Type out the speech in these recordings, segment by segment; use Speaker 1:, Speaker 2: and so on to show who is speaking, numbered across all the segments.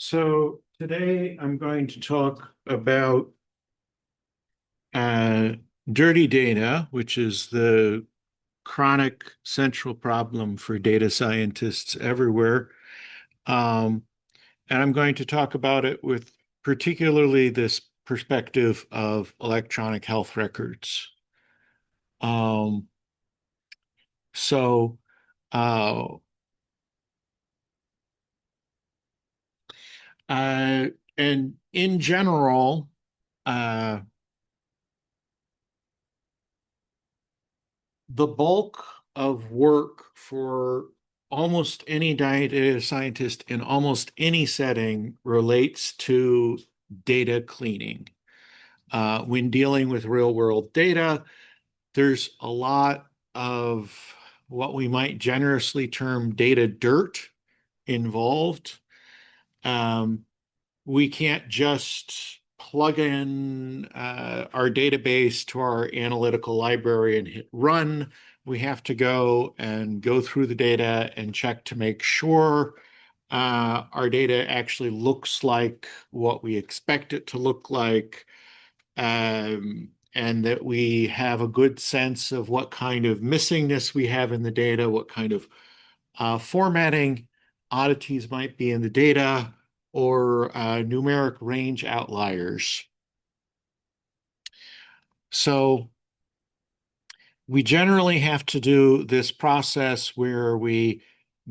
Speaker 1: So today I'm going to talk about uh, dirty data, which is the chronic central problem for data scientists everywhere. Um, and I'm going to talk about it with particularly this perspective of electronic health records. Um, so, uh, uh, and in general, uh, the bulk of work for almost any data scientist in almost any setting relates to data cleaning. When dealing with real world data, there's a lot of what we might generously term data dirt involved. Um, we can't just plug in our database to our analytical library and hit run. We have to go through the data and check to make sure our data actually looks like what we expect it to look like, and that we have a good sense of what kind of missingness we have in the data, what kind of formatting oddities might be in the data, or numeric range outliers. So we generally have to do this process where we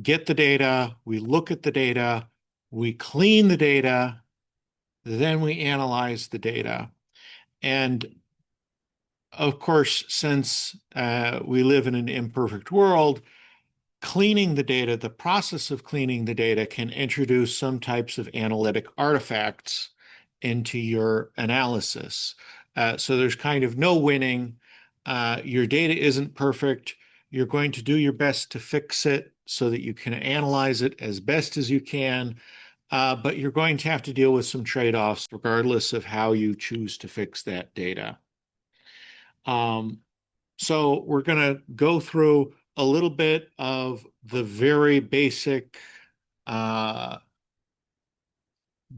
Speaker 1: get the data, we look at the data, we clean the data, then we analyze the data. And of course, since we live in an imperfect world, cleaning the data, the process of cleaning the data can introduce some types of analytic artifacts into your analysis. So there's kind of no winning. Your data isn't perfect. You're going to do your best to fix it so that you can analyze it as best as you can. But you're going to have to deal with some trade-offs regardless of how you choose to fix that data. Um, so we're going to go through a little bit of the very basic uh,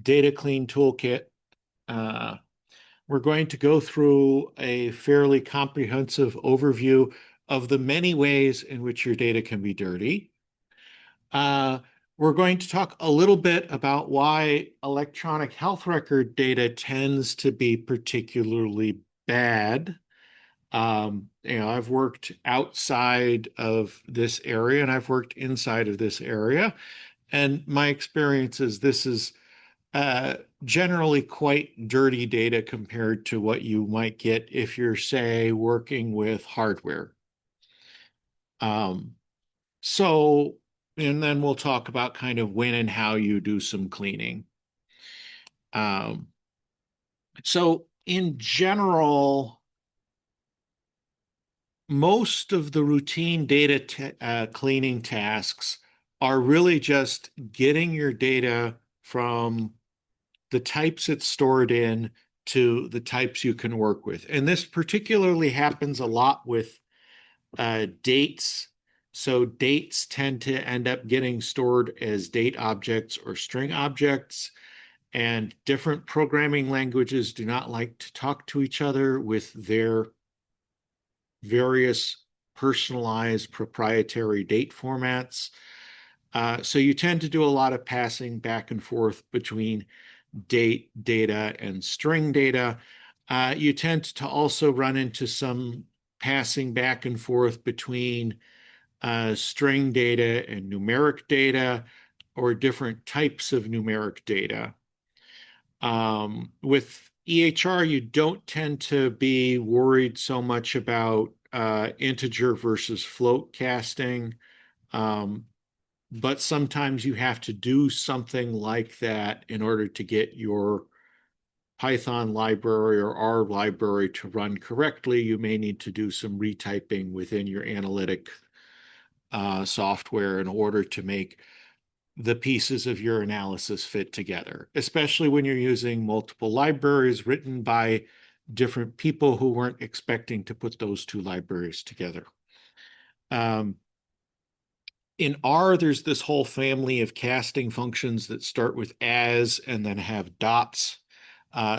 Speaker 1: data clean toolkit. Uh, we're going to go through a fairly comprehensive overview of the many ways in which your data can be dirty. Uh, we're going to talk a little bit about why electronic health record data tends to be particularly bad. I've worked outside of this area and I've worked inside of this area. And my experience is this is generally quite dirty data compared to what you might get if you're, say, working with hardware. Um, so, and then we'll talk about kind of when and how you do some cleaning. Um, so, in general, most of the routine data cleaning tasks are really just getting your data from the types it's stored in to the types you can work with. And this particularly happens a lot with dates. So dates tend to end up getting stored as date objects or string objects. And different programming languages do not like to talk to each other with their various personalized proprietary date formats. So you tend to do a lot of passing back and forth between date data and string data. You tend to also run into some passing back and forth between string data and numeric data or different types of numeric data. With EHR, you don't tend to be worried so much about integer versus float casting, um, but sometimes you have to do something like that in order to get your Python library or R library to run correctly. You may need to do some retyping within your analytic software in order to make the pieces of your analysis fit together, especially when you're using multiple libraries written by different people who weren't expecting to put those two libraries together. Um, In R, there's this whole family of casting functions that start with as and then have dots.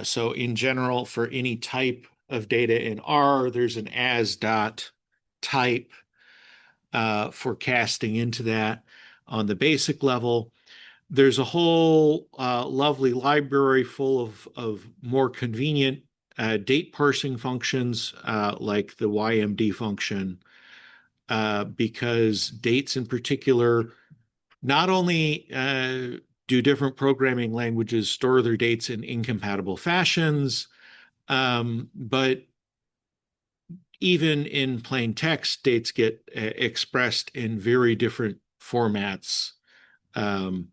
Speaker 1: So in general, for any type of data in R, there's an as dot type for casting into that on the basic level. There's a whole lovely library full of more convenient date parsing functions like the YMD function, because dates in particular not only do different programming languages store their dates in incompatible fashions, but even in plain text, dates get expressed in very different formats, um,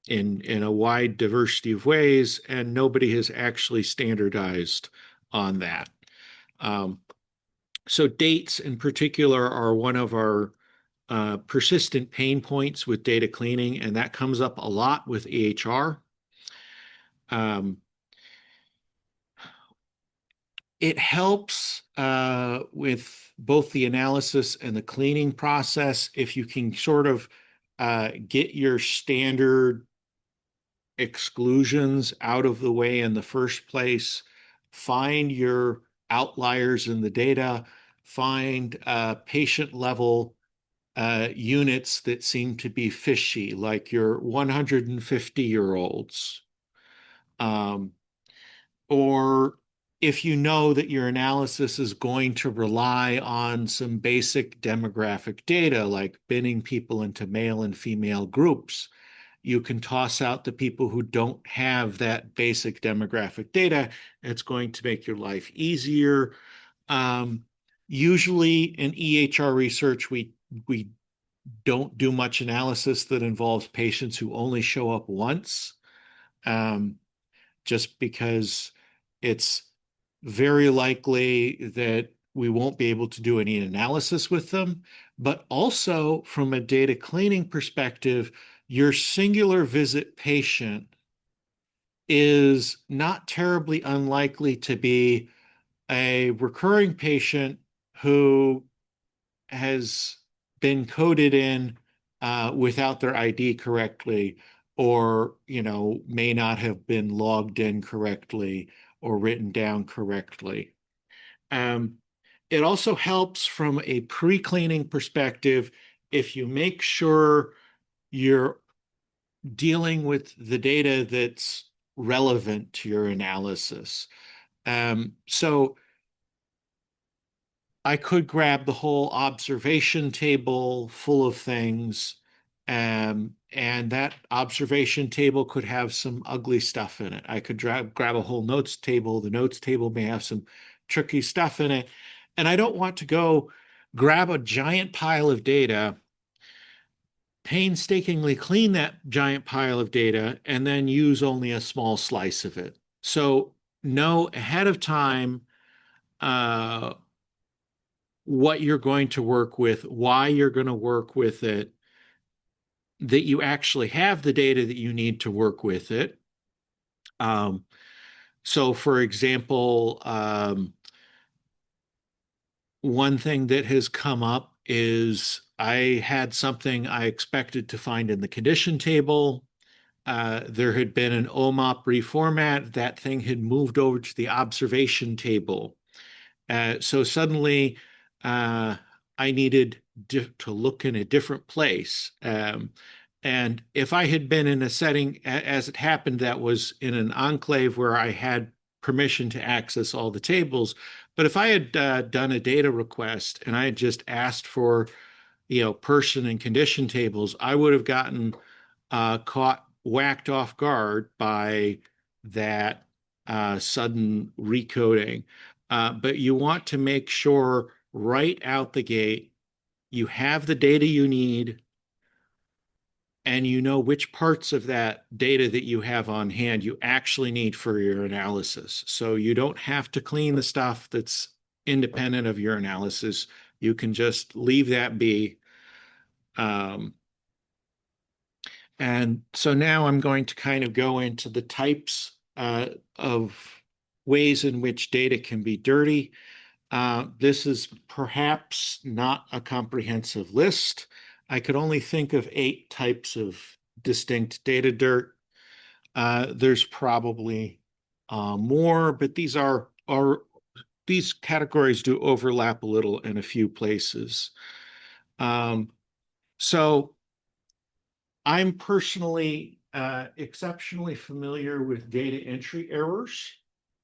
Speaker 1: in a wide diversity of ways, and nobody has actually standardized on that. Um, so dates in particular are one of our persistent pain points with data cleaning, and that comes up a lot with EHR. Um, it helps with both the analysis and the cleaning process if you can sort of get your standard exclusions out of the way in the first place, find your outliers in the data, find patient level units that seem to be fishy, like your 150-year-olds. Um, or if you know that your analysis is going to rely on some basic demographic data, like binning people into male and female groups, you can toss out the people who don't have that basic demographic data. It's going to make your life easier. Um, Usually in EHR research, we don't do much analysis that involves patients who only show up once, um, just because it's very likely that we won't be able to do any analysis with them. But also, from a data cleaning perspective, your singular visit patient is not terribly unlikely to be a recurring patient who has been coded in without their ID correctly, or may not have been logged in correctly or written down correctly. Um, it also helps from a pre-cleaning perspective if you make sure you're dealing with the data that's relevant to your analysis. So I could grab the whole observation table full of things, and that observation table could have some ugly stuff in it. I could grab a whole notes table. The notes table may have some tricky stuff in it. And I don't want to go grab a giant pile of data, painstakingly clean that giant pile of data, and then use only a small slice of it. So know ahead of time uh, what you're going to work with, why you're going to work with it, that you actually have the data that you need to work with it. Um, so, for example, one thing that has come up is I had something I expected to find in the condition table. There had been an OMOP reformat. That thing had moved over to the observation table. So suddenly, uh, I needed to look in a different place. And if I had been in a setting, as it happened, that was in an enclave where I had permission to access all the tables, but if I had done a data request and I had just asked for, person and condition tables, I would have gotten caught whacked off guard by that sudden recoding. But you want to make sure right out the gate you have the data you need and you know which parts of that data that you have on hand you actually need for your analysis. So you don't have to clean the stuff that's independent of your analysis. You can just leave that be. Um, And so now I'm going to kind of go into the types of ways in which data can be dirty. This is perhaps not a comprehensive list. I could only think of 8 types of distinct data dirt. There's probably more, but these categories do overlap a little in a few places. Um, so I'm personally exceptionally familiar with data entry errors.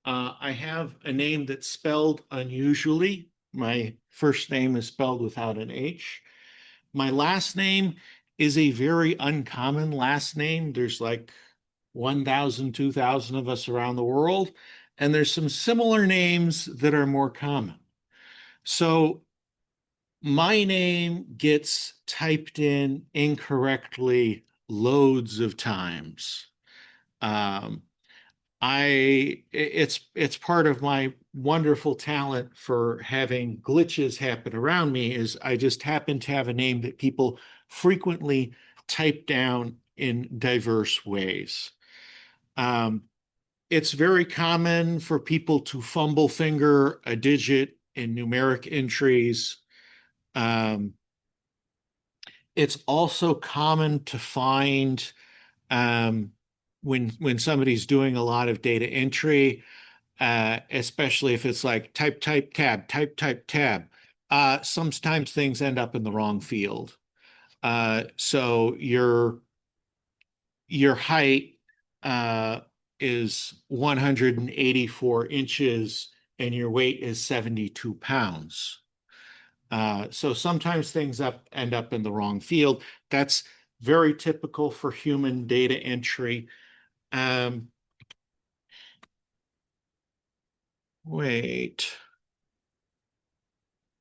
Speaker 1: I have a name that's spelled unusually. My first name is spelled without an H. My last name is a very uncommon last name. There's like 1,000, 2,000 of us around the world, and there's some similar names that are more common. So my name gets typed in incorrectly loads of times. Um, it's part of my wonderful talent for having glitches happen around me is I just happen to have a name that people frequently type down in diverse ways. Um, it's very common for people to fumble finger a digit in numeric entries. Um, it's also common to find um, when somebody's doing a lot of data entry, especially if it's like type, type, tab, type, type, tab. Sometimes things end up in the wrong field. So your height uh, is 184 inches and your weight is 72 pounds. So sometimes things end up in the wrong field. That's very typical for human data entry. Um, wait.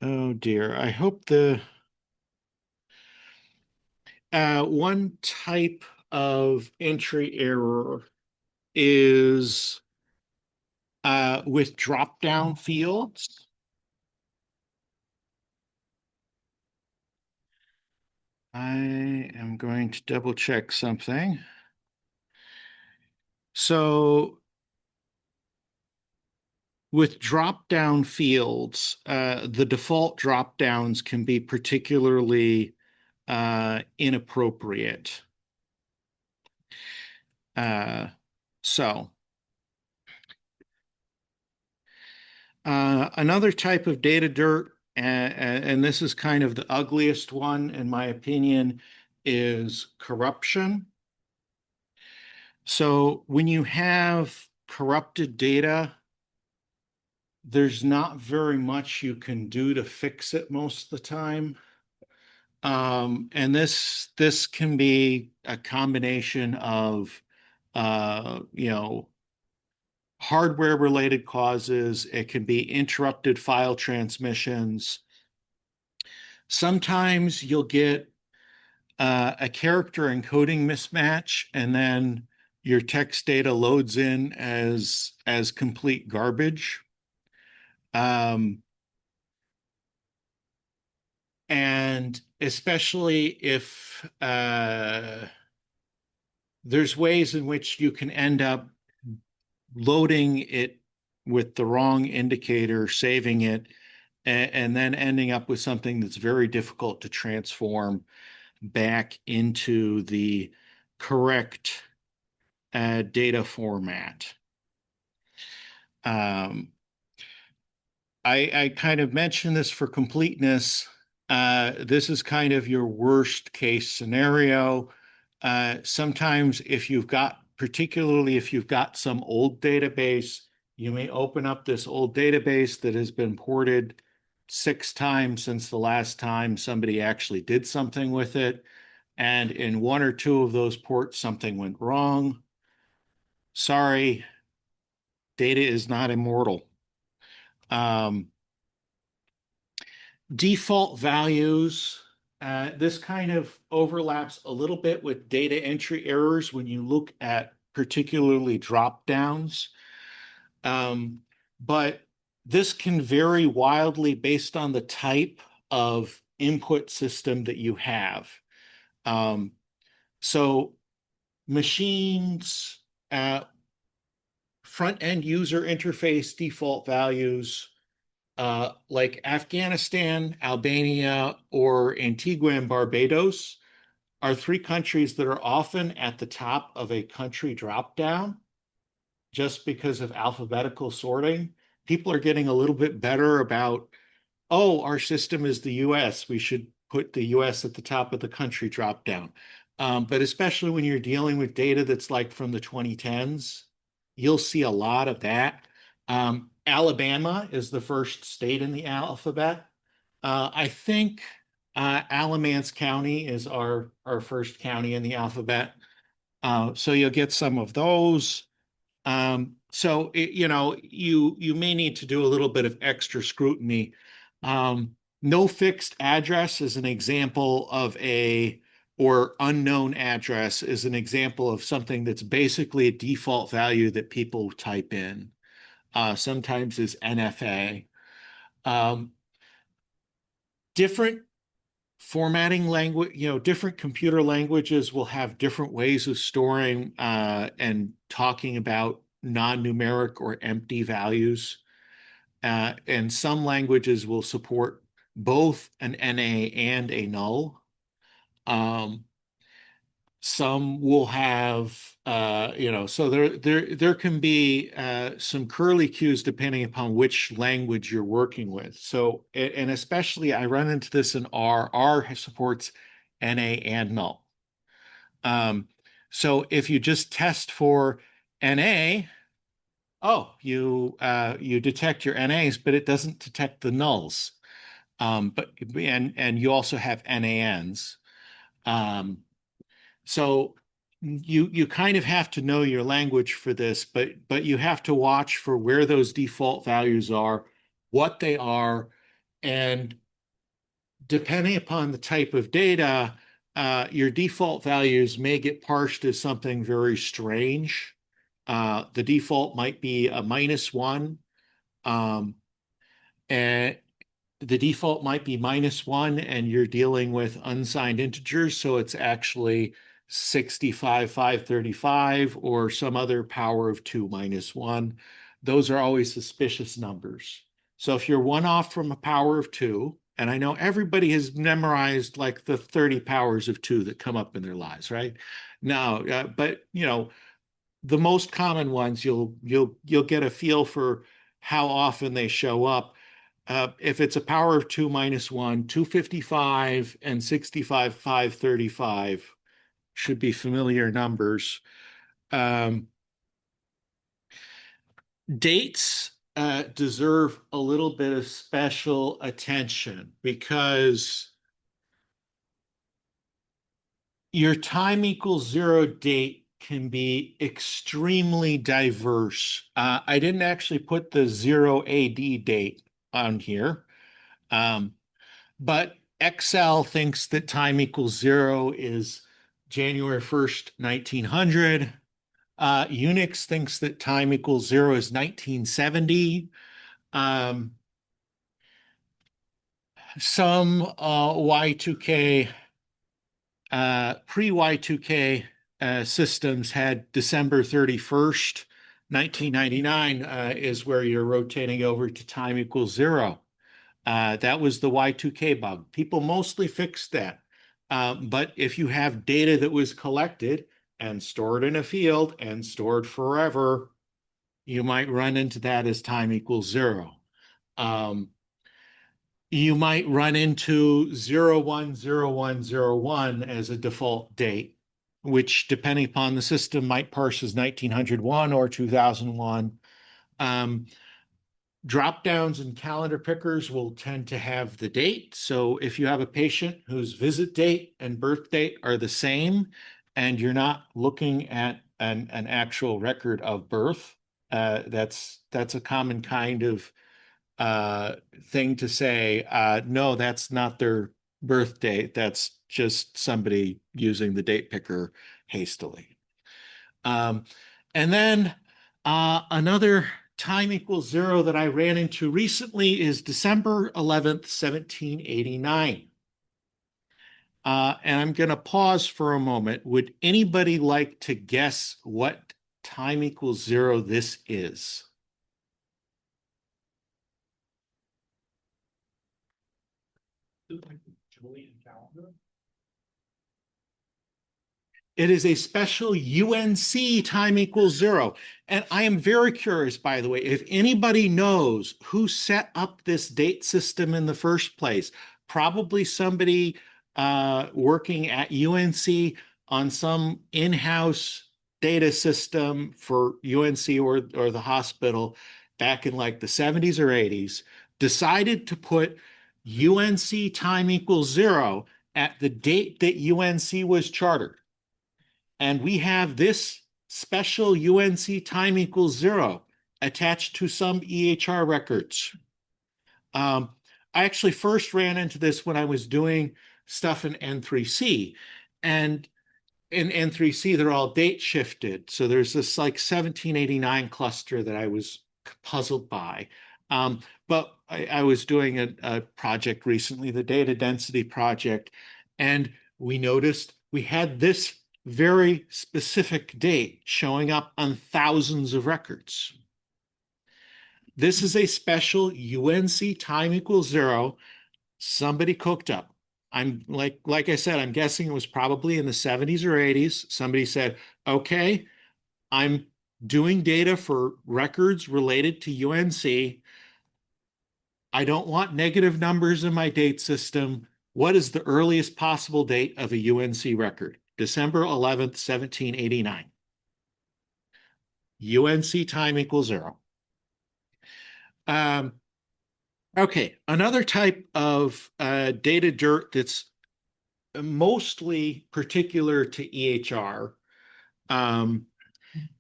Speaker 1: Oh dear. I hope the one type of entry error is with drop-down fields. I am going to double check something. So with drop-down fields, the default drop-downs can be particularly inappropriate. Uh, so another type of data dirt, and this is kind of the ugliest one, in my opinion, is corruption. So when you have corrupted data, there's not very much you can do to fix it most of the time. And this can be a combination of you know, hardware related causes. It can be interrupted file transmissions. Sometimes you'll get a character encoding mismatch, and then your text data loads in as complete garbage. Um, and especially if there's ways in which you can end up loading it with the wrong indicator, saving it, and then ending up with something that's very difficult to transform back into the correct data format. Um, I kind of mentioned this for completeness. This is kind of your worst case scenario. Sometimes particularly if you've got some old database, you may open up this old database that has been ported 6 times since the last time somebody actually did something with it. And in 1 or 2 of those ports, something went wrong. Sorry, data is not immortal. Um, Default values. This kind of overlaps a little bit with data entry errors when you look at particularly drop downs. Um, but this can vary wildly based on the type of input system that you have. Um, so machines, front end user interface default values like Afghanistan, Albania, or Antigua and Barbados are three countries that are often at the top of a country drop down just because of alphabetical sorting. People are getting a little bit better about, oh, our system is the US. We should put the US at the top of the country drop down. But especially when you're dealing with data that's like from the 2010s, you'll see a lot of that. Alabama is the first state in the alphabet. I think Alamance County is our first county in the alphabet. So you'll get some of those. So you may need to do a little bit of extra scrutiny. No fixed address is an example of or unknown address is an example of something that's basically a default value that people type in. Sometimes is NFA. Um, different formatting language, different computer languages will have different ways of storing and talking about non-numeric or empty values. And some languages will support both an NA and a null. Um, some will have, so there can be some curly cues depending upon which language you're working with. So, and especially I run into this in R. R supports NA and null. So if you just test for NA, you detect your NAs, but it doesn't detect the nulls. And you also have NANs. Um, so you kind of have to know your language for this, but you have to watch for where those default values are, what they are, and depending upon the type of data, your default values may get parsed as something very strange. The default might be a -1, um, and the default might be -1 and you're dealing with unsigned integers, so it's actually 65, 535 or some other power of 2 minus 1. Those are always suspicious numbers. So if you're one off from a power of 2, and I know everybody has memorized like the 30 powers of 2 that come up in their lives, right? No, but the most common ones you'll get a feel for how often they show up. If it's a power of 2 minus 1, 255 and 65, 535 should be familiar numbers. Um, Dates deserve a little bit of special attention because your time equals zero date can be extremely diverse. I didn't actually put the 0 AD date on here. But Excel thinks that time equals zero is January 1st, 1900. Unix thinks that time equals zero is 1970. Um, some Y2K, pre-Y2K systems had December 31st, 1999 is where you're rotating over to time equals zero. That was the Y2K bug. People mostly fixed that. But if you have data that was collected and stored in a field and stored forever, you might run into that as time equals zero. Um, you might run into 010101 as a default date, which depending upon the system might parse as 1901 or 2001. Um, Drop downs and calendar pickers will tend to have the date. So if you have a patient whose visit date and birth date are the same, and you're not looking at an actual record of birth, that's a common kind of thing to say. No, that's not their birth date. That's just somebody using the date picker hastily. Um, and then another time equals zero that I ran into recently is December 11th, 1789. And I'm going to pause for a moment. Would anybody like to guess what time equals zero this is? It is a special UNC time equals zero. And I am very curious, by the way, if anybody knows who set up this date system in the first place, probably somebody working at UNC on some in-house data system for UNC or the hospital back in like the 70s or 80s, decided to put UNC time equals zero at the date that UNC was chartered. And we have this special UNC time equals zero attached to some EHR records. Um, I actually first ran into this when I was doing stuff in N3C. And in N3C, they're all date shifted. So there's this like 1789 cluster that I was puzzled by. But I was doing a project recently, the data density project, and we noticed we had this very specific date showing up on thousands of records. This is a special UNC time equals zero somebody cooked up. I'm like I said, I'm guessing it was probably in the 70s or 80s. Somebody said, okay, I'm doing data for records related to UNC. I don't want negative numbers in my date system. What is the earliest possible date of a UNC record? December 11th, 1789. UNC time equals zero. Um, okay, another type of data dirt that's mostly particular to EHR, um,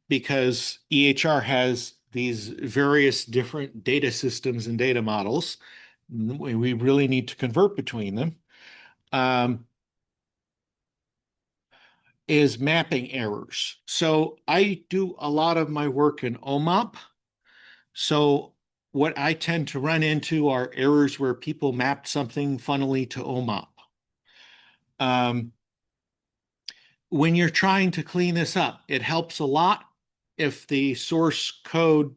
Speaker 1: because EHR has these various different data systems and data models. We really need to convert between them. Is mapping errors. So I do a lot of my work in OMOP. So what I tend to run into are errors where people mapped something funnily to OMOP. When you're trying to clean this up, it helps a lot if the source code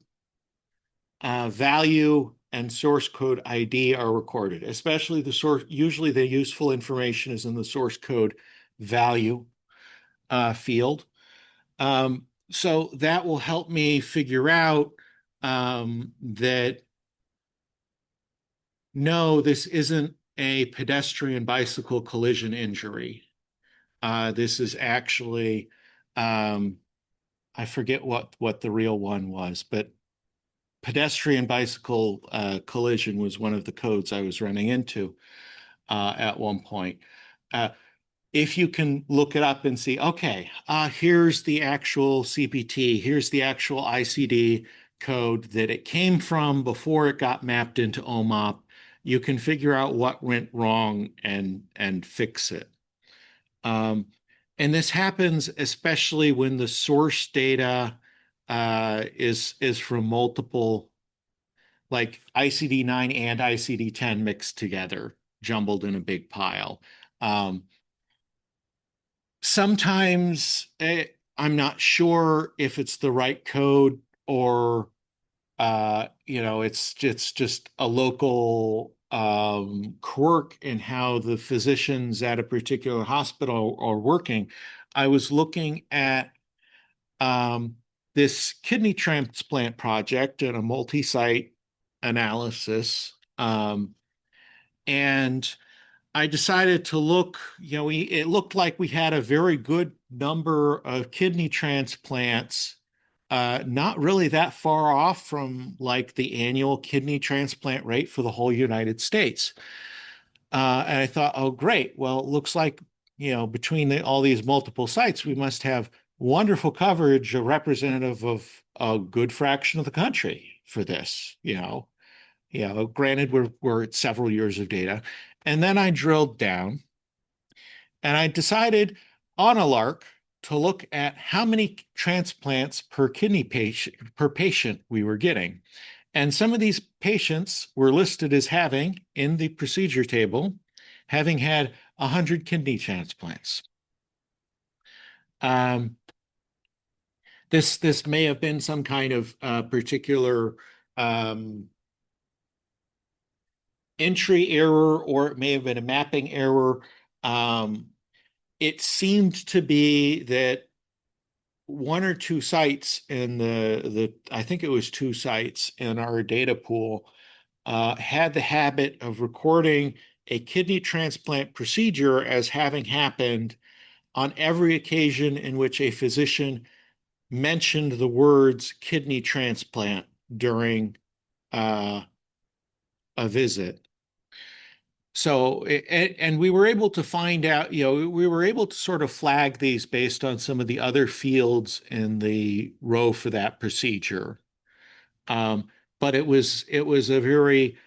Speaker 1: value and source code ID are recorded, especially the source. Usually the useful information is in the source code value field. So that will help me figure out that no, this isn't a pedestrian bicycle collision injury. This is actually, I forget what the real one was, but pedestrian bicycle collision was one of the codes I was running into at one point. If you can look it up and see, okay, here's the actual CPT, here's the actual ICD code that it came from before it got mapped into OMOP, you can figure out what went wrong and fix it. And this happens especially when the source data is from multiple, like ICD-9 and ICD-10 mixed together, jumbled in a big pile. Sometimes I'm not sure if it's the right code or it's just a local quirk in how the physicians at a particular hospital are working. I was looking at this kidney transplant project and a multi-site analysis, and I decided to look, it looked like we had a very good number of kidney transplants, not really that far off from like the annual kidney transplant rate for the whole United States. And I thought, oh, great. Well, it looks like, between all these multiple sites, we must have wonderful coverage, a representative of a good fraction of the country for this. Granted, we're at several years of data. And then I drilled down and I decided on a lark to look at how many transplants per patient we were getting. And some of these patients were listed as having, in the procedure table, having had 100 kidney transplants. This may have been some kind of particular entry error or it may have been a mapping error. Um, it seemed to be that one or two sites in the I think it was two sites in our data pool had the habit of recording a kidney transplant procedure as having happened on every occasion in which a physician mentioned the words kidney transplant during uh, a visit. So, and we were able to find out, we were able to sort of flag these based on some of the other fields in the row for that procedure. Um, but it was a very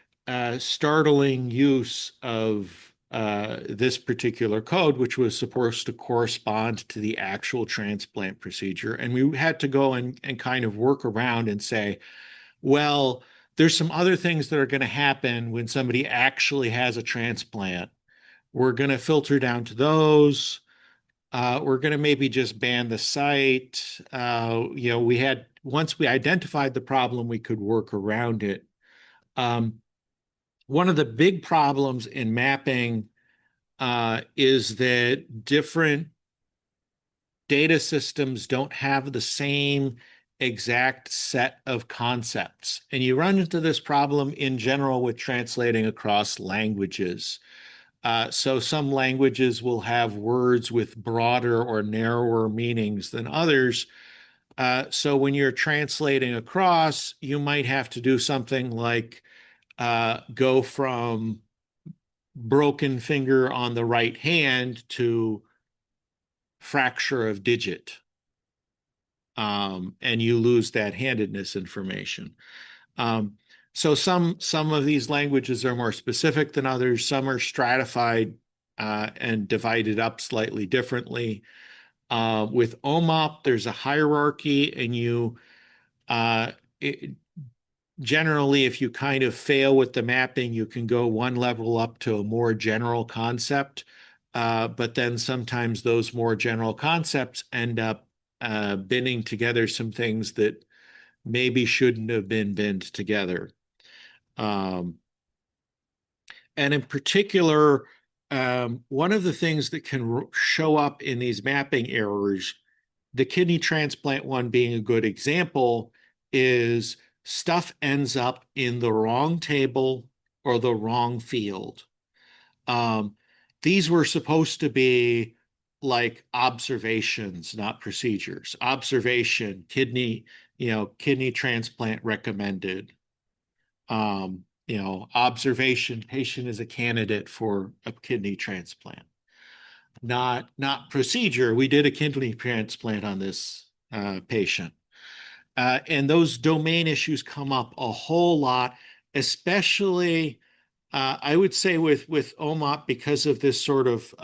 Speaker 1: startling use of this particular code, which was supposed to correspond to the actual transplant procedure. And we had to go and kind of work around and say, well, there's some other things that are going to happen when somebody actually has a transplant. We're going to filter down to those. We're going to maybe just ban the site. We had, once we identified the problem, we could work around it. Um, One of the big problems in mapping is that different data systems don't have the same exact set of concepts. And you run into this problem in general with translating across languages. So some languages will have words with broader or narrower meanings than others. So when you're translating across, you might have to do something like go from broken finger on the right hand to fracture of digit, and you lose that handedness information. Um, so some of these languages are more specific than others. Some are stratified and divided up slightly differently. With OMOP, there's a hierarchy, and uh, it, generally, if you kind of fail with the mapping, you can go one level up to a more general concept. But then sometimes those more general concepts end up binding together some things that maybe shouldn't have been binned together. Um, and in particular, one of the things that can show up in these mapping errors, the kidney transplant one being a good example, is stuff ends up in the wrong table or the wrong field. Um, these were supposed to be like observations, not procedures. Observation, kidney transplant recommended. Observation, patient is a candidate for a kidney transplant. Not procedure. We did a kidney transplant on this patient. And those domain issues come up a whole lot, especially I would say with OMOP because of this sort of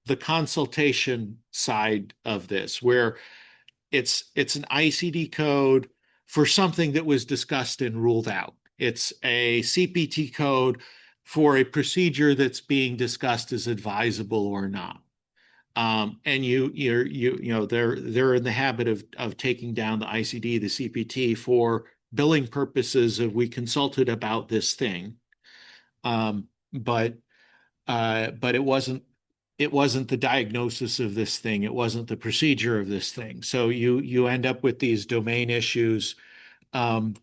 Speaker 1: the consultation side of this, where it's an ICD code for something that was discussed and ruled out. It's a CPT code for a procedure that's being discussed as advisable or not. And they're in the habit of taking down the ICD, the CPT for billing purposes of we consulted about this thing. But it wasn't the diagnosis of this thing. It wasn't the procedure of this thing. So you end up with these domain issues. Um,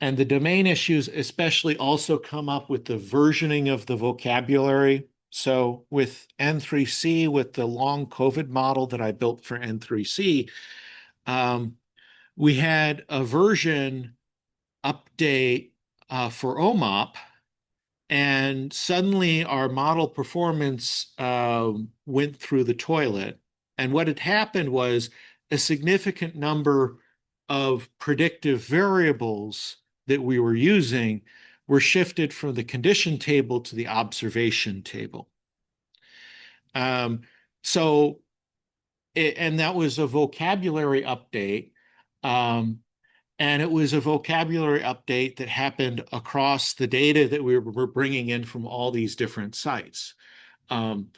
Speaker 1: and the domain issues especially also come up with the versioning of the vocabulary. So with N3C, with the long COVID model that I built for N3C, we had a version update for OMOP, and suddenly our model performance went through the toilet. And what had happened was a significant number of predictive variables that we were using were shifted from the condition table to the observation table. Um, so, and that was a vocabulary update. Um, and it was a vocabulary update that happened across the data that we were bringing in from all these different sites. Um,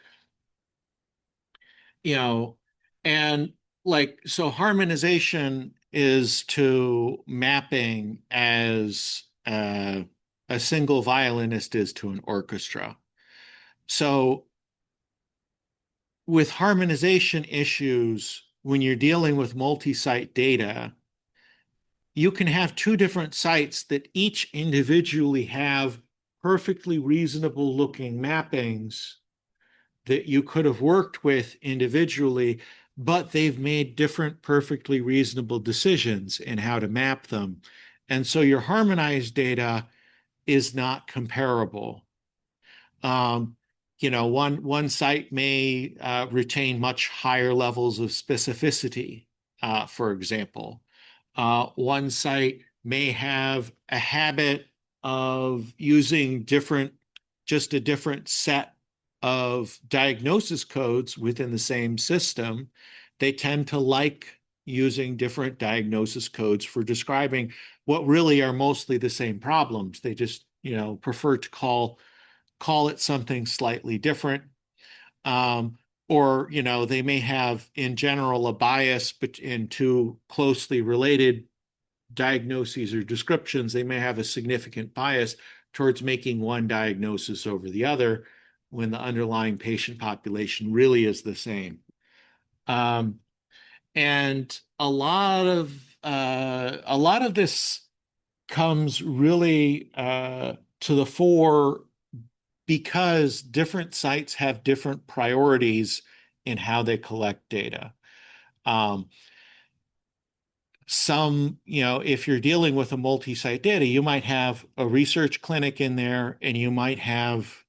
Speaker 1: you know, and so harmonization is to mapping as a single violinist is to an orchestra. So with harmonization issues, when you're dealing with multi-site data, you can have two different sites that each individually have perfectly reasonable looking mappings that you could have worked with individually, but they've made different perfectly reasonable decisions in how to map them. And so your harmonized data is not comparable. Um, one site may retain much higher levels of specificity, for example. One site may have a habit of using just a different set of diagnosis codes within the same system. They tend to like using different diagnosis codes for describing what really are mostly the same problems. They just, prefer to call it something slightly different. Um, or, they may have in general a bias in two closely related diagnoses or descriptions. They may have a significant bias towards making one diagnosis over the other when the underlying patient population really is the same. Um, and a lot of this comes really to the fore because different sites have different priorities in how they collect data. Um, if you're dealing with a multi-site data, you might have a research clinic in there and you might have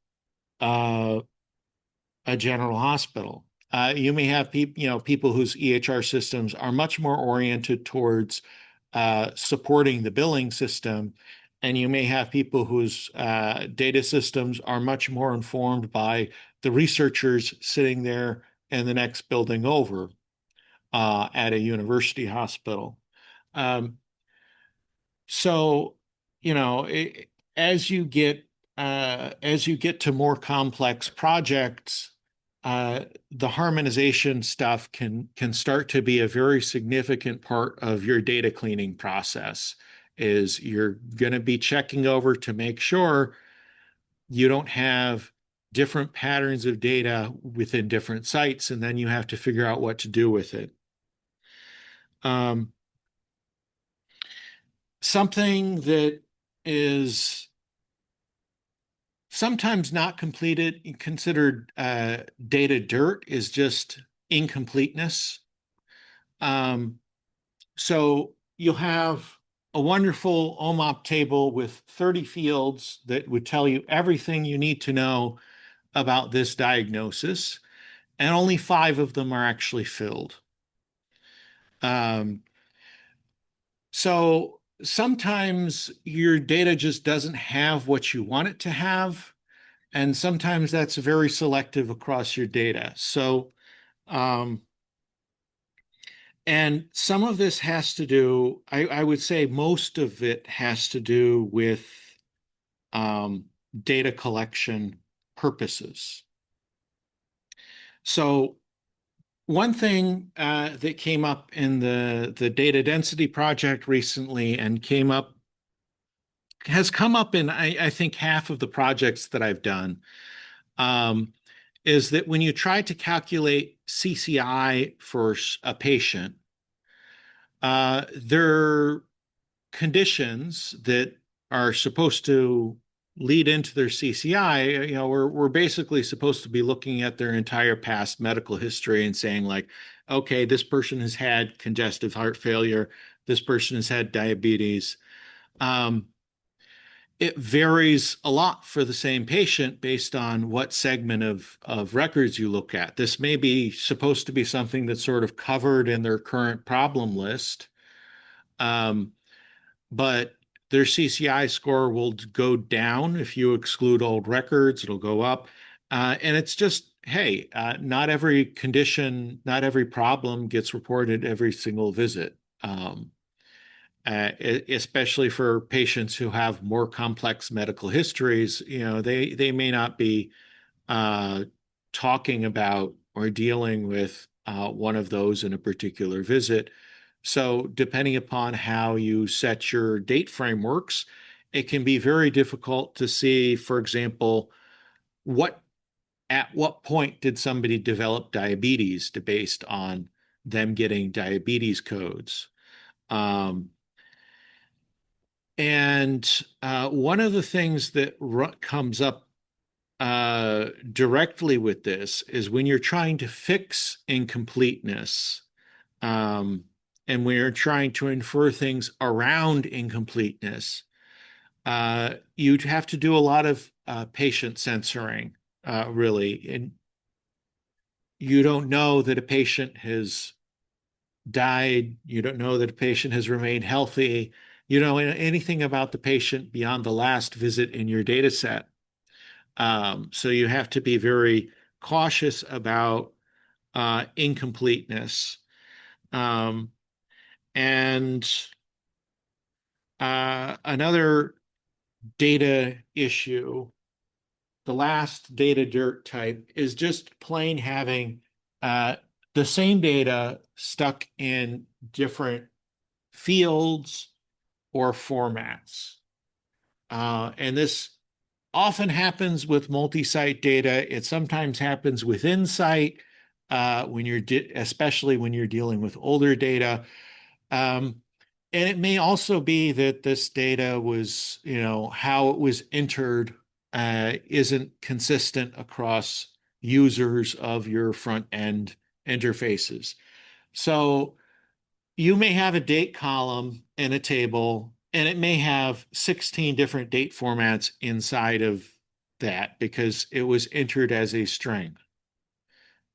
Speaker 1: uh, a general hospital. You may have people whose EHR systems are much more oriented towards supporting the billing system, and you may have people whose data systems are much more informed by the researchers sitting there in the next building over at a university hospital. Um, so, you know, it, as you get to more complex projects, the harmonization stuff can start to be a very significant part of your data cleaning process. Is you're going to be checking over to make sure you don't have different patterns of data within different sites, and then you have to figure out what to do with it. Um, Something that is sometimes not considered data dirt is just incompleteness. Um, so you'll have a wonderful OMOP table with 30 fields that would tell you everything you need to know about this diagnosis, and only 5 of them are actually filled. Um, so sometimes your data just doesn't have what you want it to have. And sometimes that's very selective across your data. So, um, and some of this has to do, I would say most of it has to do with um, data collection purposes. So, one thing that came up in the data density project recently and has come up in, I think, half of the projects that I've done, um, is that when you try to calculate CCI for a patient, there are conditions that are supposed to lead into their CCI. We're basically supposed to be looking at their entire past medical history and saying, like, okay, this person has had congestive heart failure, this person has had diabetes. Um, it varies a lot for the same patient based on what segment of records you look at. This may be supposed to be something that's sort of covered in their current problem list, um, but their CCI score will go down if you exclude old records. It'll go up. And it's just, hey, not every condition, not every problem gets reported every single visit. Especially for patients who have more complex medical histories, they may not be uh, talking about or dealing with one of those in a particular visit. So, depending upon how you set your date frameworks, it can be very difficult to see, for example, what at what point did somebody develop diabetes based on them getting diabetes codes. Um, and one of the things that comes up directly with this is when you're trying to fix incompleteness, um, and when you're trying to infer things around incompleteness, you'd have to do a lot of patient censoring, really. And you don't know that a patient has died. You don't know that a patient has remained healthy. You know anything about the patient beyond the last visit in your data set. So you have to be very cautious about incompleteness. Um, and another data issue, the last data dirt type, is just plain having uh, the same data stuck in different fields or formats. And this often happens with multi-site data. It sometimes happens within site when you're especially when you're dealing with older data. Um, and it may also be that this data was, how it was entered isn't consistent across users of your front end interfaces. So you may have a date column in a table, and it may have 16 different date formats inside of that because it was entered as a string,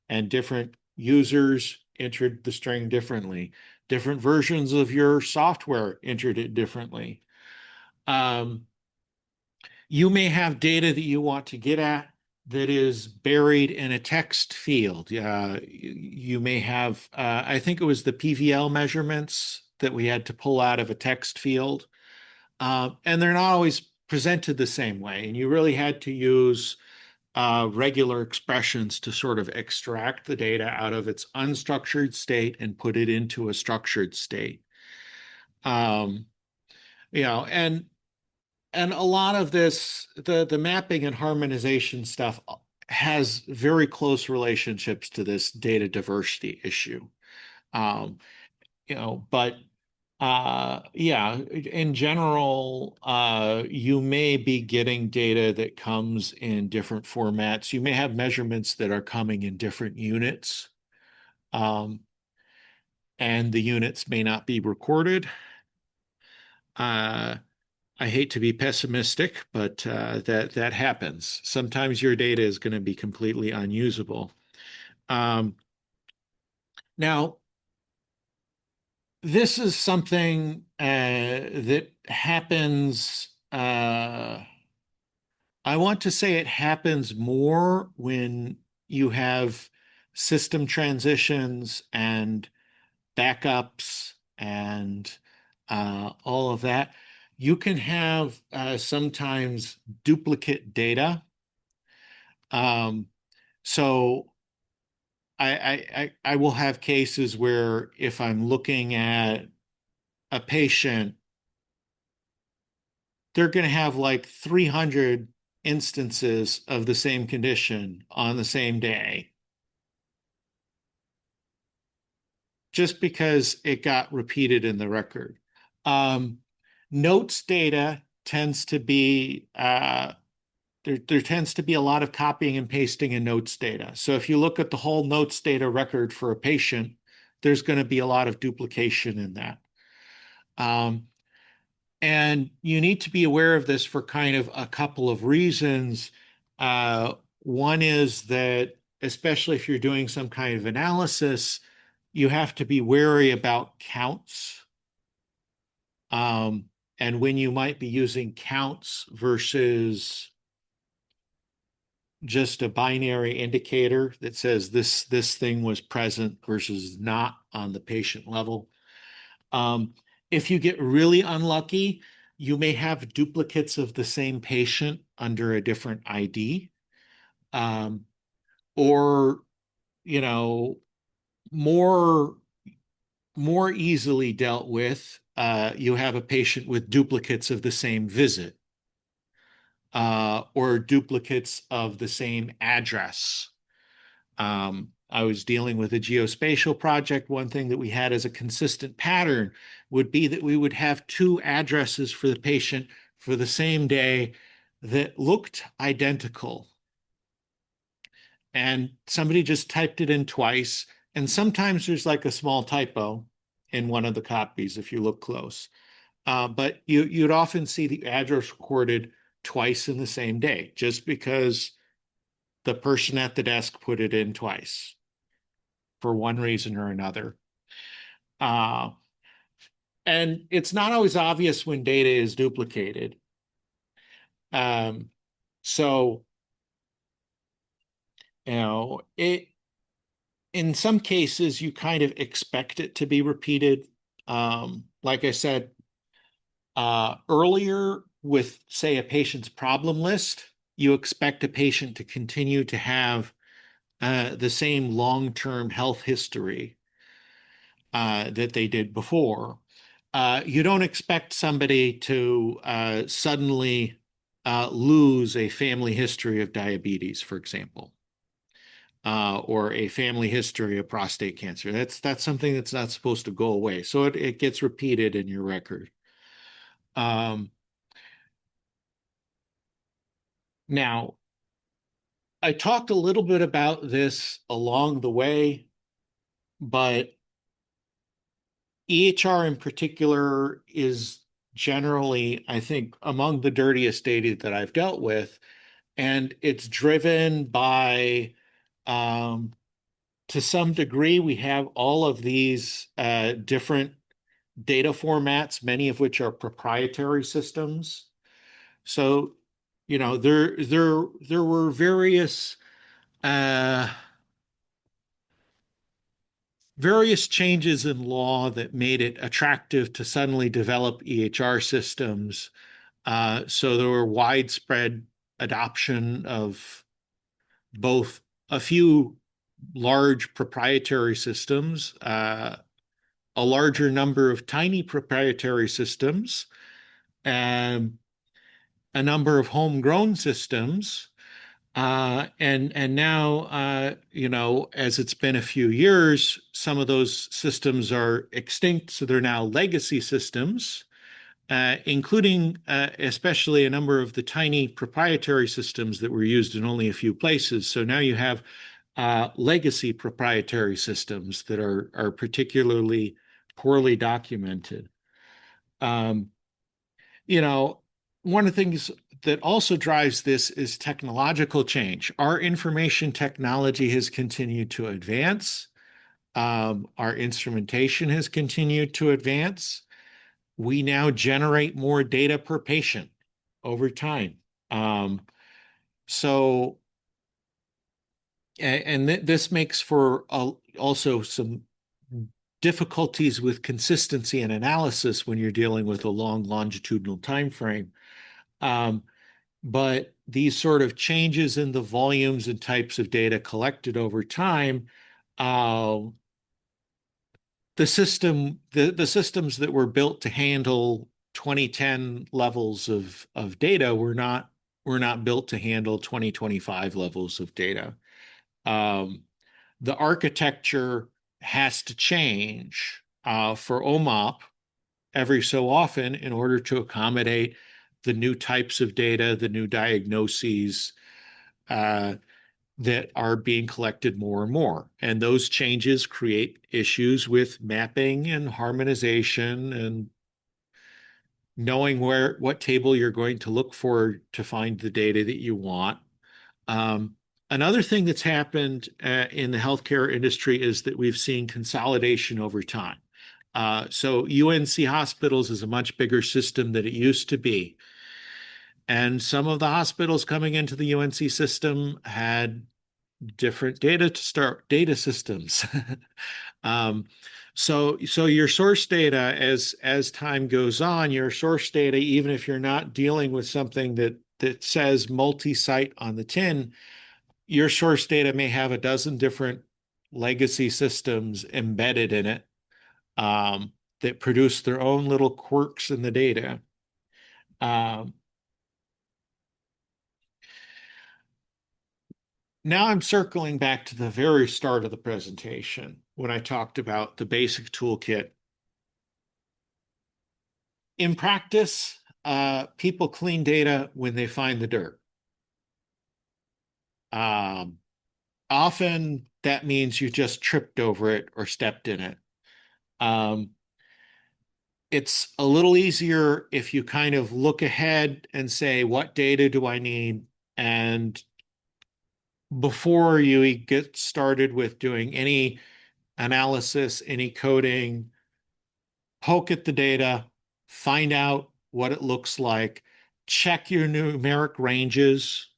Speaker 1: and different users entered the string differently. Different versions of your software entered it differently. Um, you may have data that you want to get at that is buried in a text field. You may have, I think it was the PVL measurements that we had to pull out of a text field. And they're not always presented the same way. And you really had to use regular expressions to sort of extract the data out of its unstructured state and put it into a structured state. Um, and a lot of this, the mapping and harmonization stuff has very close relationships to this data diversity issue. Um, but yeah, in general, you may be getting data that comes in different formats. You may have measurements that are coming in different units, um, and the units may not be recorded. Uh, I hate to be pessimistic, but that happens. Sometimes your data is going to be completely unusable. Um, Now, this is something that happens. I want to say it happens more when you have system transitions and backups and all of that. You can have sometimes duplicate data. Um, so I will have cases where if I'm looking at a patient, they're going to have like 300 instances of the same condition on the same day just because it got repeated in the record. Um, Notes data tends to be there tends to be a lot of copying and pasting in notes data. So if you look at the whole notes data record for a patient, there's going to be a lot of duplication in that. And you need to be aware of this for kind of a couple of reasons. One is that, especially if you're doing some kind of analysis, you have to be wary about counts, and when you might be using counts versus just a binary indicator that says this thing was present versus not on the patient level. If you get really unlucky, you may have duplicates of the same patient under a different ID, or, you know, more more easily dealt with. You have a patient with duplicates of the same visit, or duplicates of the same address. I was dealing with a geospatial project. One thing that we had as a consistent pattern would be that we would have two addresses for the patient for the same day that looked identical. And somebody just typed it in twice. And sometimes there's like a small typo in one of the copies if you look close. But you'd often see the address recorded twice in the same day, just because the person at the desk put it in twice for one reason or another. Uh, and it's not always obvious when data is duplicated. Um, so, it in some cases you kind of expect it to be repeated. Like I said earlier, with say a patient's problem list, you expect a patient to continue to have the same long-term health history that they did before. You don't expect somebody to suddenly lose a family history of diabetes, for example, or a family history of prostate cancer. That's something that's not supposed to go away. So it gets repeated in your record. Um, Now, I talked a little bit about this along the way, but EHR in particular is generally, I think, among the dirtiest data that I've dealt with. And it's driven by, um, to some degree, we have all of these different data formats, many of which are proprietary systems. So, there were uh, various changes in law that made it attractive to suddenly develop EHR systems. So there were widespread adoption of both a few large proprietary systems, a larger number of tiny proprietary systems, and a number of homegrown systems. And now, as it's been a few years, some of those systems are extinct, so they're now legacy systems, including especially a number of the tiny proprietary systems that were used in only a few places. So now you have legacy proprietary systems that are particularly poorly documented. Um, you know, One of the things that also drives this is technological change. Our information technology has continued to advance. Our instrumentation has continued to advance. We now generate more data per patient over time. Um, so, and this makes for also some difficulties with consistency and analysis when you're dealing with a long longitudinal time frame. Um, but these sort of changes in the volumes and types of data collected over time, uh, the systems that were built to handle 2010 levels of data were not built to handle 2025 levels of data. Um, the architecture has to change for OMOP every so often in order to accommodate the new types of data, the new diagnoses uh, that are being collected more and more. And those changes create issues with mapping and harmonization and knowing what table you're going to look for to find the data that you want. Um, Another thing that's happened in the healthcare industry is that we've seen consolidation over time. So UNC Hospitals is a much bigger system than it used to be. And some of the hospitals coming into the UNC system had different data systems. um, so your source data, as time goes on, your source data, even if you're not dealing with something that says multi-site on the tin, your source data may have a dozen different legacy systems embedded in it, that produce their own little quirks in the data. Um, Now I'm circling back to the very start of the presentation when I talked about the basic toolkit. In practice, people clean data when they find the dirt. Um, Often that means you just tripped over it or stepped in it. Um, it's a little easier if you kind of look ahead and say, what data do I need? And before you get started with doing any analysis, any coding, poke at the data, find out what it looks like, check your numeric ranges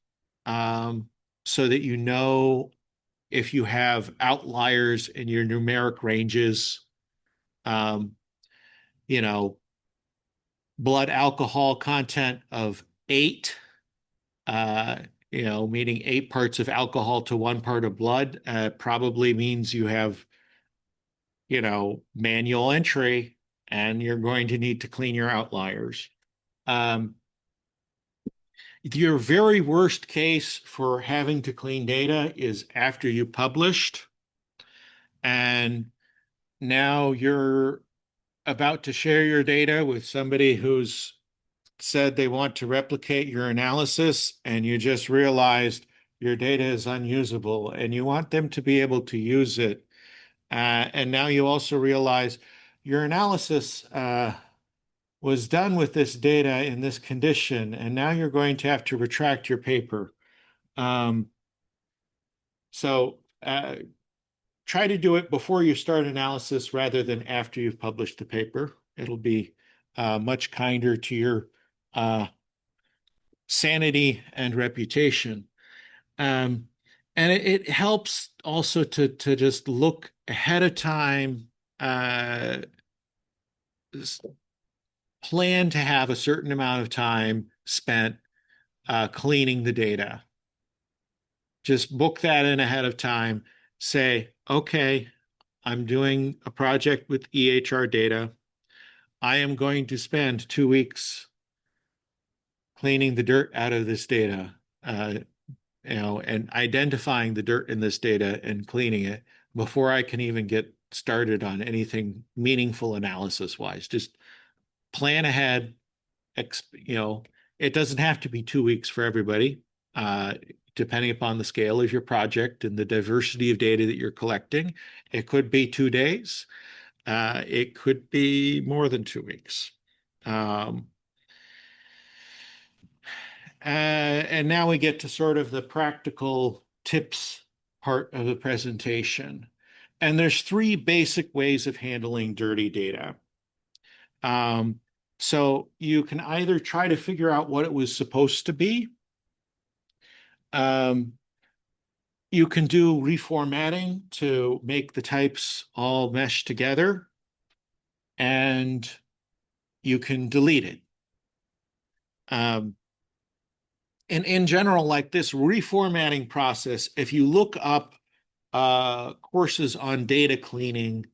Speaker 1: so that you know if you have outliers in your numeric ranges. Um, you know, blood alcohol content of 8, uh, meaning 8 parts of alcohol to 1 part of blood, probably means you have, manual entry and you're going to need to clean your outliers. Um, your very worst case for having to clean data is after you published and now you're about to share your data with somebody who's said they want to replicate your analysis and you just realized your data is unusable and you want them to be able to use it. And now you also realize your analysis was done with this data in this condition, and now you're going to have to retract your paper. Um, so try to do it before you start analysis rather than after you've published the paper. It'll be much kinder to your uh, sanity and reputation. Um, and it helps also to just look ahead of time, uh, plan to have a certain amount of time spent cleaning the data. Just book that in ahead of time. Say, okay, I'm doing a project with EHR data. I am going to spend 2 weeks cleaning the dirt out of this data, and identifying the dirt in this data and cleaning it before I can even get started on anything meaningful analysis wise. Just plan ahead. You know, it doesn't have to be 2 weeks for everybody, uh, depending upon the scale of your project and the diversity of data that you're collecting. It could be 2 days. It could be more than 2 weeks. Um, and now we get to sort of the practical tips part of the presentation. And there's 3 basic ways of handling dirty data. Um, so you can either try to figure out what it was supposed to be. Um, you can do reformatting to make the types all mesh together, and you can delete it. And in general, like this reformatting process, if you look up courses on data cleaning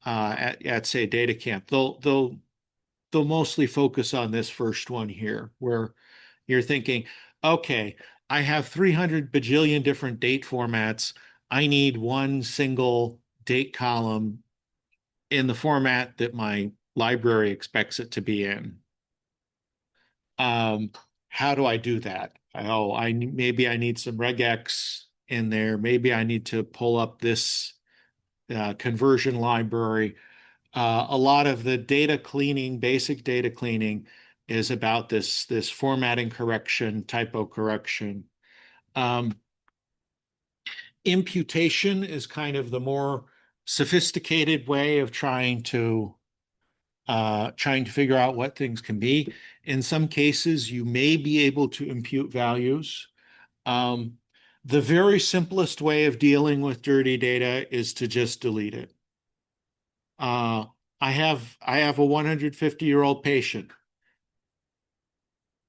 Speaker 1: at say data camp, they'll mostly focus on this first one here, where you're thinking, okay, I have 300 bajillion different date formats. I need one single date column in the format that my library expects it to be in. Um, how do I do that? Oh, maybe I need some regex in there. Maybe I need to pull up this conversion library. A lot of the data cleaning, basic data cleaning, is about this formatting correction, typo correction. Um, Imputation is kind of the more sophisticated way of trying to figure out what things can be. In some cases, you may be able to impute values. Um, the very simplest way of dealing with dirty data is to just delete it. Uh, I have a 150-year-old patient.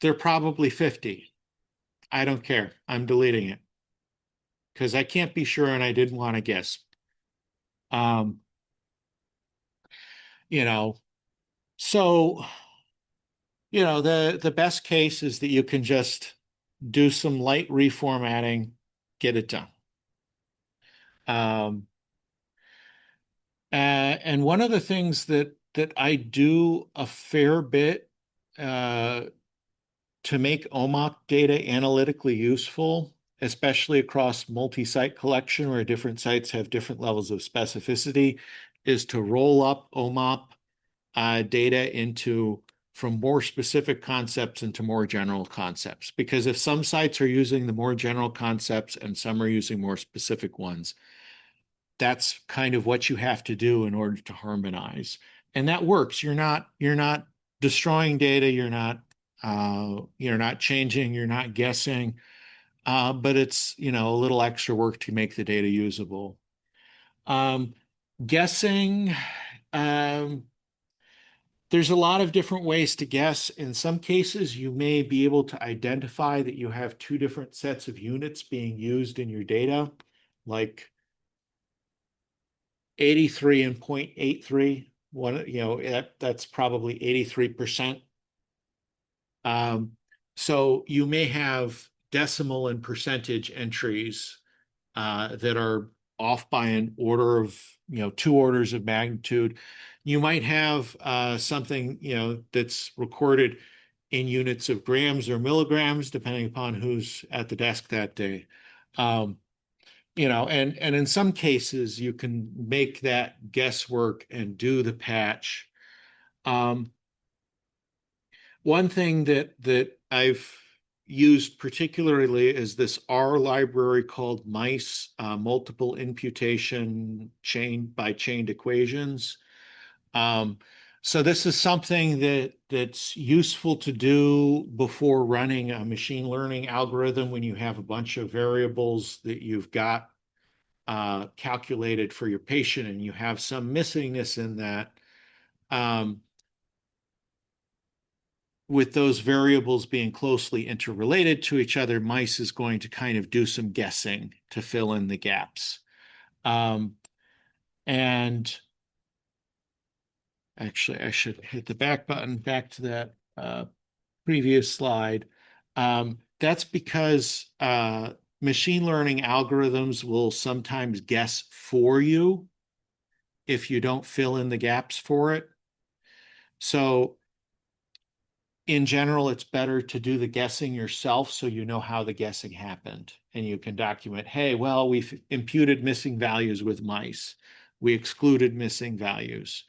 Speaker 1: They're probably 50. I don't care. I'm deleting it because I can't be sure and I didn't want to guess. Um, you know. So, the best case is that you can just do some light reformatting, get it done. Um, and one of the things that I do a fair bit uh, to make OMOP data analytically useful, especially across multi-site collection where different sites have different levels of specificity, is to roll up OMOP data into from more specific concepts into more general concepts. Because if some sites are using the more general concepts and some are using more specific ones, that's kind of what you have to do in order to harmonize. And that works. You're not destroying data, you're not changing, you're not guessing. But it's, a little extra work to make the data usable. Um, Guessing, um, there's a lot of different ways to guess. In some cases, you may be able to identify that you have two different sets of units being used in your data, like 83 and 0.83. That's probably 83%. So you may have decimal and percentage entries that are off by an order of, two orders of magnitude. You might have something, that's recorded in units of grams or milligrams, depending upon who's at the desk that day. Um, and in some cases, you can make that guesswork and do the patch. Um, One thing that I've used particularly is this R library called mice, multiple imputation chain by chained equations. Um, so this is something that's useful to do before running a machine learning algorithm when you have a bunch of variables that you've got calculated for your patient and you have some missingness in that. Um, with those variables being closely interrelated to each other, mice is going to kind of do some guessing to fill in the gaps. Um, and actually, I should hit the back button back to that previous slide. That's because machine learning algorithms will sometimes guess for you if you don't fill in the gaps for it. So in general, it's better to do the guessing yourself so you know how the guessing happened and you can document, hey, well, we've imputed missing values with mice. We excluded missing values.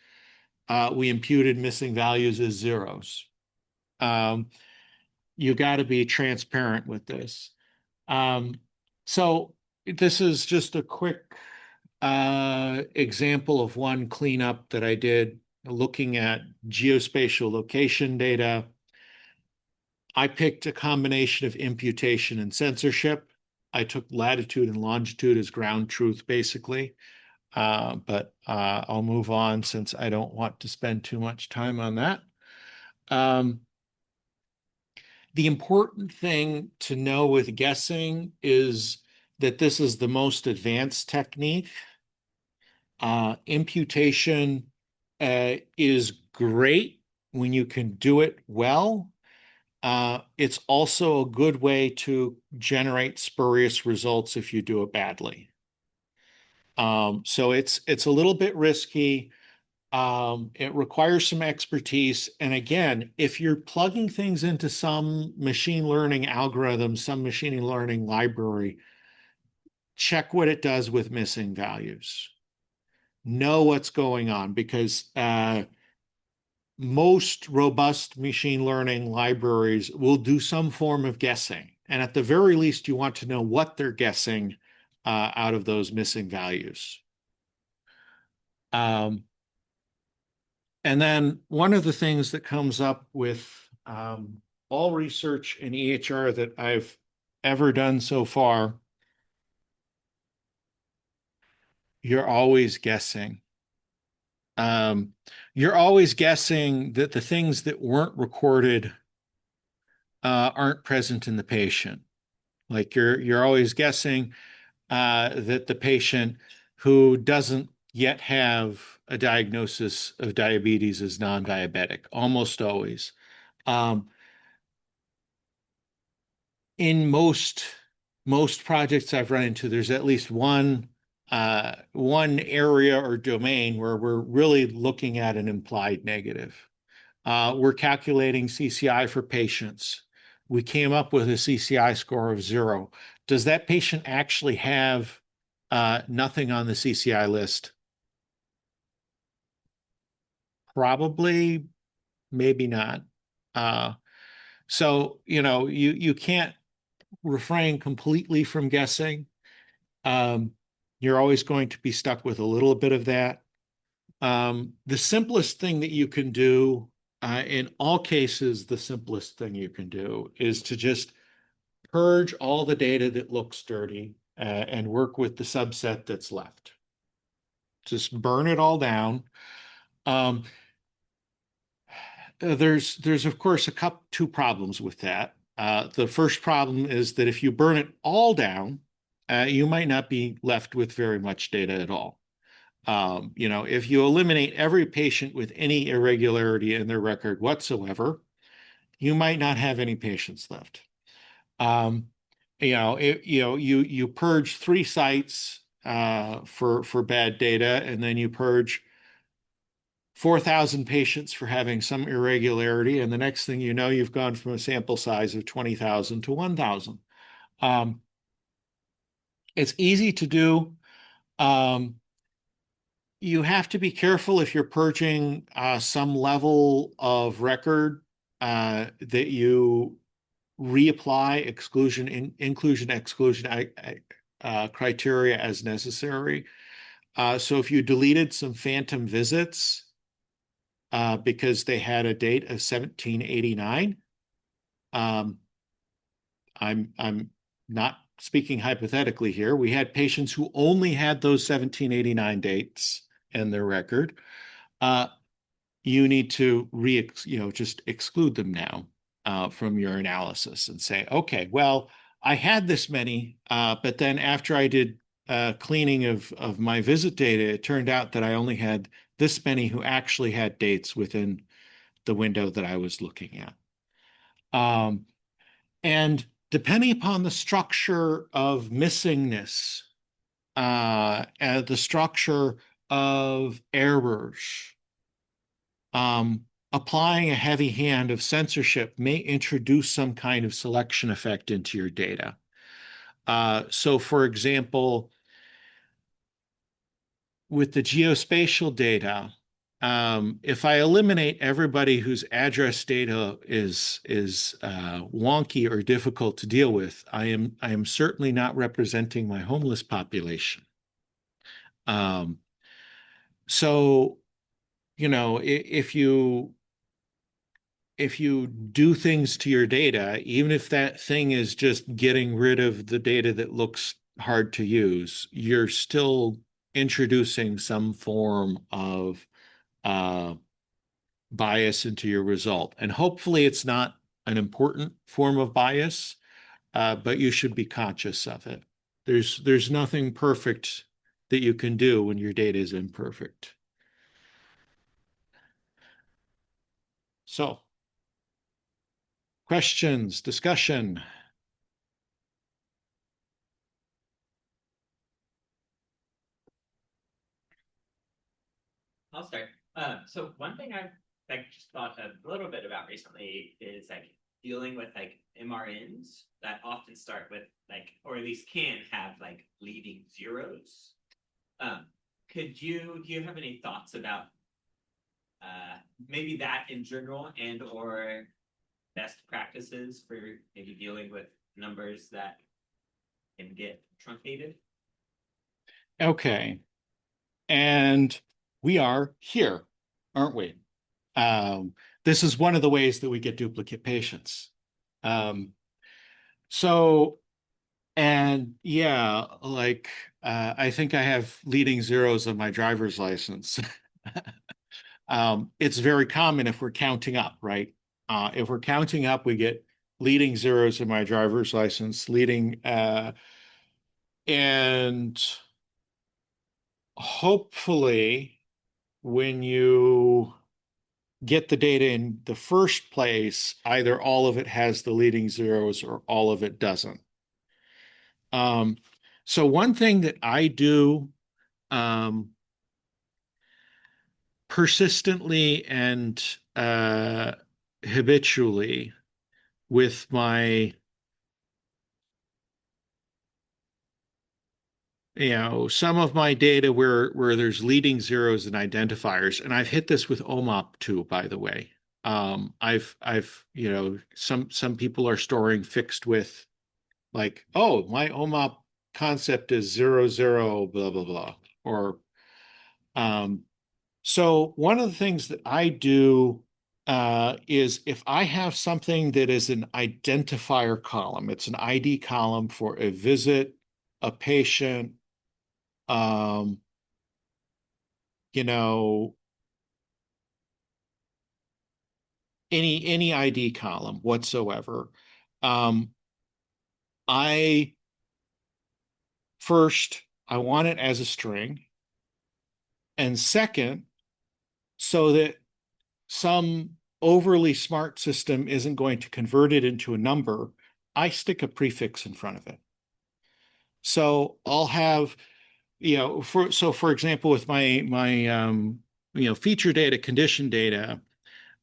Speaker 1: We imputed missing values as zeros. Um, you got to be transparent with this. Um, so this is just a quick example of one cleanup that I did looking at geospatial location data. I picked a combination of imputation and censorship. I took latitude and longitude as ground truth, basically. But I'll move on since I don't want to spend too much time on that. Um, the important thing to know with guessing is that this is the most advanced technique. Imputation is great when you can do it well. It's also a good way to generate spurious results if you do it badly. So it's a little bit risky. It requires some expertise. And again, if you're plugging things into some machine learning algorithm, some machine learning library, check what it does with missing values. Know what's going on because most robust machine learning libraries will do some form of guessing. And at the very least, you want to know what they're guessing out of those missing values. Um, and then one of the things that comes up with all research in EHR that I've ever done so far, you're always guessing. Um, you're always guessing that the things that weren't recorded aren't present in the patient. Like you're always guessing that the patient who doesn't yet have a diagnosis of diabetes as non-diabetic, almost always. Um, in most projects I've run into, there's at least one area or domain where we're really looking at an implied negative. We're calculating CCI for patients. We came up with a CCI score of 0. Does that patient actually have nothing on the CCI list? Probably, maybe not. Uh, so, you can't refrain completely from guessing. Um, you're always going to be stuck with a little bit of that. The simplest thing that you can do, in all cases, the simplest thing you can do is to just purge all the data that looks dirty and work with the subset that's left. Just burn it all down. Um, there's of course two problems with that. The first problem is that if you burn it all down, you might not be left with very much data at all. If you eliminate every patient with any irregularity in their record whatsoever, you might not have any patients left. Um, you purge 3 sites for bad data, and then you purge 4,000 patients for having some irregularity, and the next thing you know, you've gone from a sample size of 20,000 to 1,000. Um, it's easy to do. Um, you have to be careful if you're purging some level of record that you reapply inclusion, exclusion criteria as necessary. So if you deleted some phantom visits because they had a date of 1789, um, I'm not speaking hypothetically here. We had patients who only had those 1789 dates in their record. Uh, you need to just exclude them now from your analysis and say, okay, well, I had this many, but then after I did cleaning of my visit data, it turned out that I only had this many who actually had dates within the window that I was looking at. And depending upon the structure of missingness, and the structure of errors, applying a heavy hand of censorship may introduce some kind of selection effect into your data. So, for example, with the geospatial data, if I eliminate everybody whose address data is wonky or difficult to deal with, I am certainly not representing my homeless population. Um, so, if you do things to your data, even if that thing is just getting rid of the data that looks hard to use, you're still introducing some form of uh, bias into your result. And hopefully it's not an important form of bias, but you should be conscious of it. There's nothing perfect that you can do when your data is imperfect. So, questions, discussion.
Speaker 2: I'll start. So one thing I've just thought a little bit about recently is dealing with MRNs that often start with or at least can have leading zeros. Um, do you have any thoughts about maybe that in general and or best practices for maybe dealing with numbers that can get truncated?
Speaker 1: Okay. And we are here, aren't we? Um, this is one of the ways that we get duplicate patients. Um, so, and yeah, I think I have leading zeros on my driver's license. It's very common if we're counting up, right? If we're counting up, we get leading zeros in my driver's license, and hopefully, when you get the data in the first place, either all of it has the leading zeros or all of it doesn't. Um, so one thing that I do um, persistently and habitually with my, some of my data where there's leading zeros and identifiers, and I've hit this with OMOP too, by the way. I've some people are storing fixed with like, oh, my OMOP concept is 00, blah blah blah, or um, so one of the things that I do is if I have something that is an identifier column, it's an ID column for a visit, a patient, um, you know, any ID column whatsoever. Um, I first I want it as a string, and second, so that some overly smart system isn't going to convert it into a number, I stick a prefix in front of it. So I'll have, for example, with my feature data, condition data,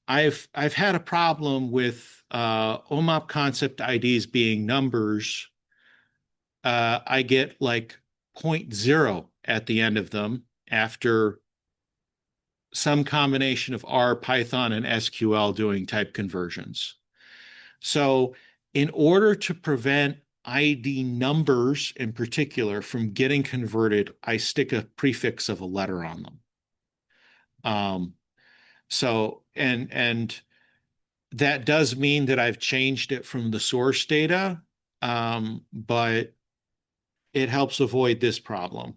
Speaker 1: I've had a problem with OMOP concept IDs being numbers. I get like point 0 at the end of them after some combination of R, Python, and SQL doing type conversions. So, in order to prevent ID numbers in particular from getting converted, I stick a prefix of a letter on them. Um, and that does mean that I've changed it from the source data, but it helps avoid this problem.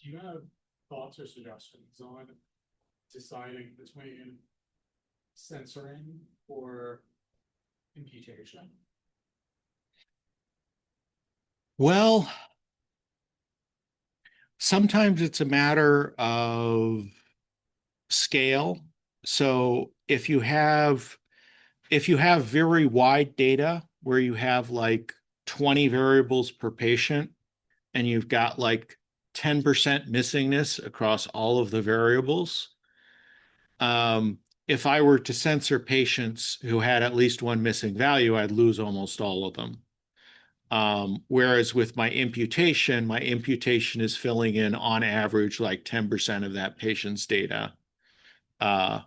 Speaker 3: Do you have thoughts or suggestions on deciding between censoring or imputation?
Speaker 1: Well, sometimes it's a matter of scale. So if you have very wide data where you have like 20 variables per patient and you've got like 10% missingness across all of the variables, um, if I were to censor patients who had at least one missing value, I'd lose almost all of them. Whereas with my imputation is filling in on average like 10% of that patient's data. Uh,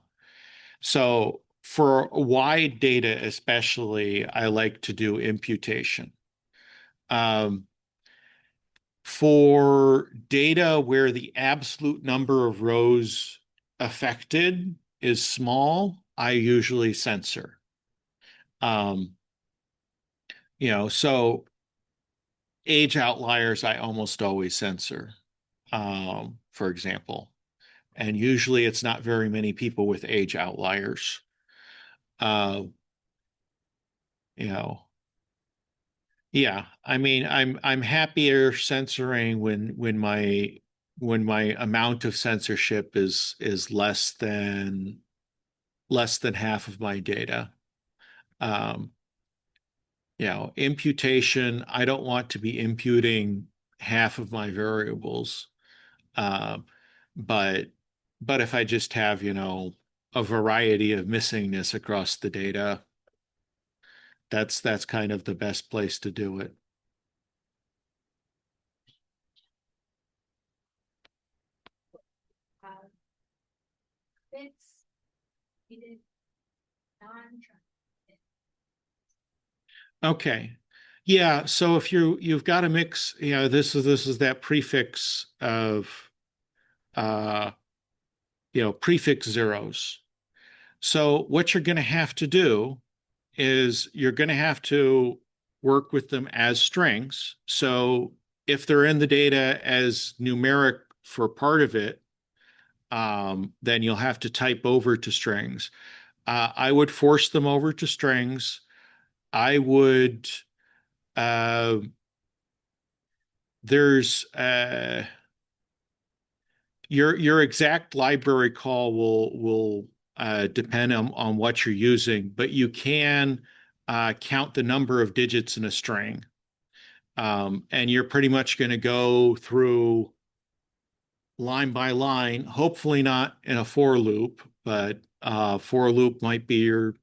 Speaker 1: so for wide data, especially, I like to do imputation. Um, for data where the absolute number of rows affected is small, I usually censor. Um, so age outliers, I almost always censor, for example. And usually it's not very many people with age outliers. Uh, you know, yeah, I mean, I'm happier censoring when my amount of censorship is less than half of my data. Um, imputation, I don't want to be imputing half of my variables. Um, but but if I just have, a variety of missingness across the data, that's kind of the best place to do it.
Speaker 4: Fix needed non.
Speaker 1: Okay. Yeah, so if you've got a mix, this is that prefix of uh prefix zeros. So what you're going to have to do is you're going to have to work with them as strings. So if they're in the data as numeric for part of it, then you'll have to type over to strings. I would force them over to strings. I would, uh, there's, your exact library call will depend on what you're using, but you can count the number of digits in a string. And you're pretty much going to go through line by line, hopefully not in a for loop, but for loop might be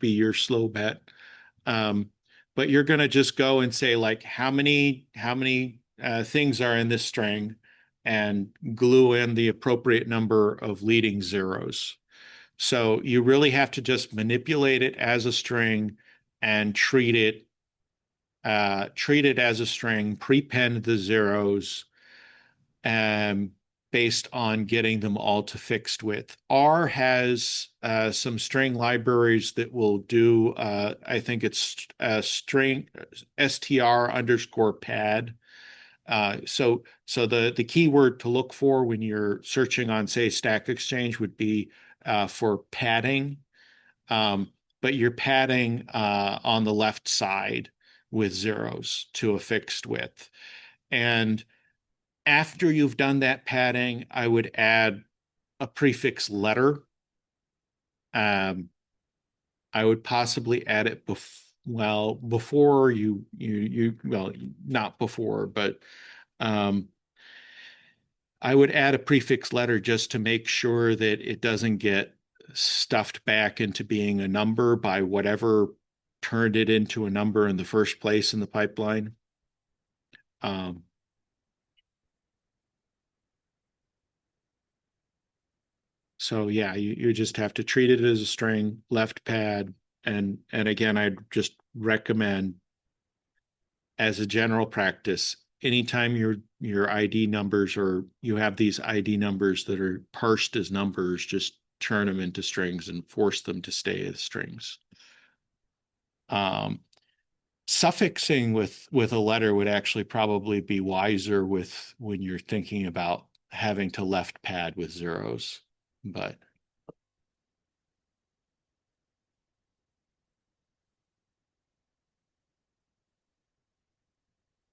Speaker 1: your slow bet. But you're going to just go and say like how many things are in this string and glue in the appropriate number of leading zeros. So you really have to just manipulate it as a string and treat it as a string, prepend the zeros, um, based on getting them all to fixed width. R has some string libraries that will do, I think it's string str underscore pad. So the keyword to look for when you're searching on, say, Stack Exchange would be for padding, but you're padding on the left side with zeros to a fixed width. And after you've done that padding, I would add a prefix letter. I would possibly add it before well, not before, but I would add a prefix letter just to make sure that it doesn't get stuffed back into being a number by whatever turned it into a number in the first place in the pipeline. So yeah, you just have to treat it as a string, left pad, and again, I'd just recommend as a general practice, anytime your ID numbers or you have these ID numbers that are parsed as numbers, just turn them into strings and force them to stay as strings. Suffixing with a letter would actually probably be wiser with when you're thinking about having to left pad with zeros, but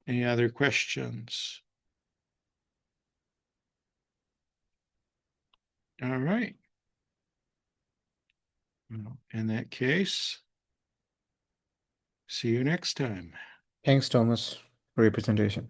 Speaker 1: any other questions? All right. Well, in that case, see you next time.
Speaker 5: Thanks, Thomas, for your presentation.